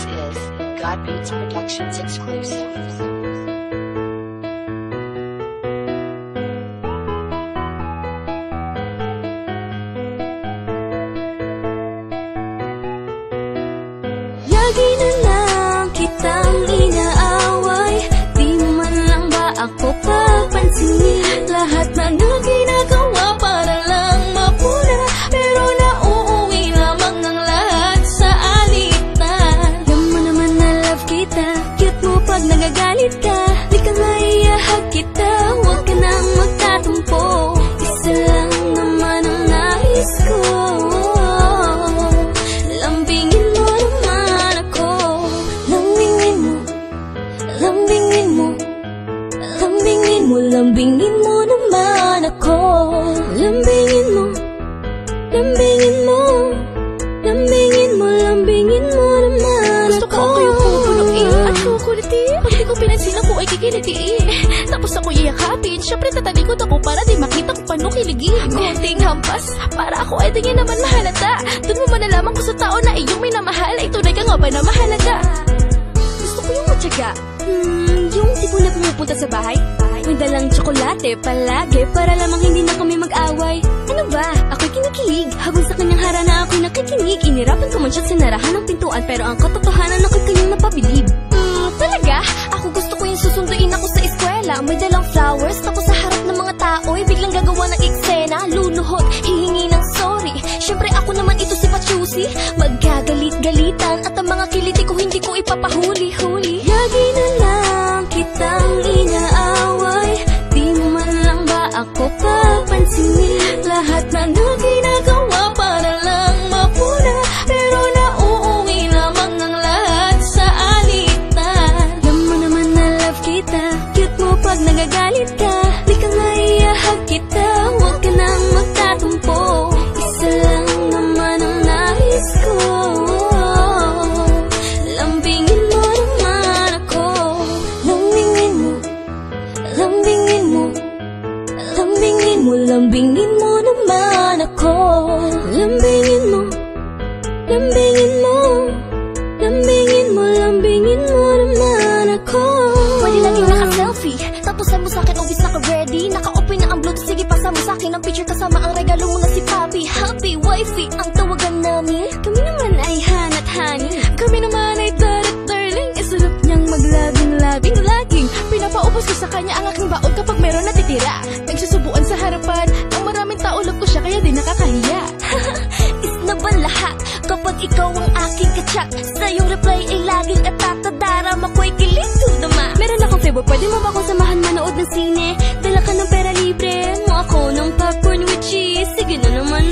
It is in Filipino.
This is God Beats Productions exclusive. Lagi na lang kitang inaaway, di mo man lang ba ako papansinin? Lahat na ginagawa para lang mapuna, pero nauuwi lamang ang lahat sa alitan. Alam mo naman na love kita, cute mo pag nagagalit ka. Di ka nga iahag kita, huwag ka nang magtatumpo. Isa lang naman ang nais ko, lambingin mo naman ako. Lambingin mo, lambingin mo, lambingin mo, lambingin mo naman ako. Lambingin mo, lambingin mo, lambingin mo, lambingin mo naman ako. Gusto ko kayo pupunuin at kukulitin. Pag di ko pinansin ako ay kikilitiin, tapos ako iyakapin. Siyempre tatalikod ako para di makita ko paano kiligin. Konting hampas para ako ay tingin naman mahalata. Doon mo malalaman ko sa tao na iyong minamahal ay tunay ka nga ba na mahalaga. Gusto ko yung matyaga, yung tipo na pumupunta sa bahay, may dalang tsokolate palagi para lamang hindi na kami mag-away. Ano ba? Ako'y kinikilig habang sa kanyang harana ako'y nakikinig. Inirapan ko man siya sinarahan ng pintuan, pero ang katotohanan ako'y kanyang napabilib. Talaga? Ako gusto ko yung susunduin ako sa eskwela, may dalang flowers, tapos sa harap ng mga tao'y biglang gagawa ng eksena. Luluhod, hihingi ng sorry, syempre ako naman ito si Pachusi. Magagalit-galitan at ang mga kiliti ko hindi ko ipapahuli-huli. Lagi na lang kitang inaaway, di mo man lang ba ako papansinin? Lahat na ginagawa para lang mapuna, pero nauuwi lamang ang lahat sa alitan. Alam mo naman na love kita, cute mo pag nagagalit ka. Di ka nga iahag kita, huwag ka nang magtatumpo. Isa lang naman ang nais ko, lambingin mo naman ako. Lambingin mo, lambingin mo, lambingin mo, lambingin mo naman ako. Lambingin mo, lambingin mo, lambingin mo, lambingin mo naman ako. Pwede laging naka-selfie, tapos mo sa'kin obvious naka-ready. Naka-open na ang bluetooth, sige pasa mo sa'kin ang picture kasama ang regalo mo na si Papi. Happy wifey ang tawagan namin. Kami naman ay hanat honey, Kami naman ay darling. Isulap niyang maglabing-labing laging pinapaubos ko sa kanya ang aking baon kapag meron natitira. Nagsusubuan sa harapan ng maraming tao, love ko siya kaya di nakakahiya. is na ba lahat kapag ikaw ang aking kachat? Sa iyong reply ay laging atatadara, mako'y kilig tudama. Meron akong favor, pwede mo ba akong samahan manood ng sine? Dala ka ng pera, libre mo ako ng popcorn with cheese. Sige na naman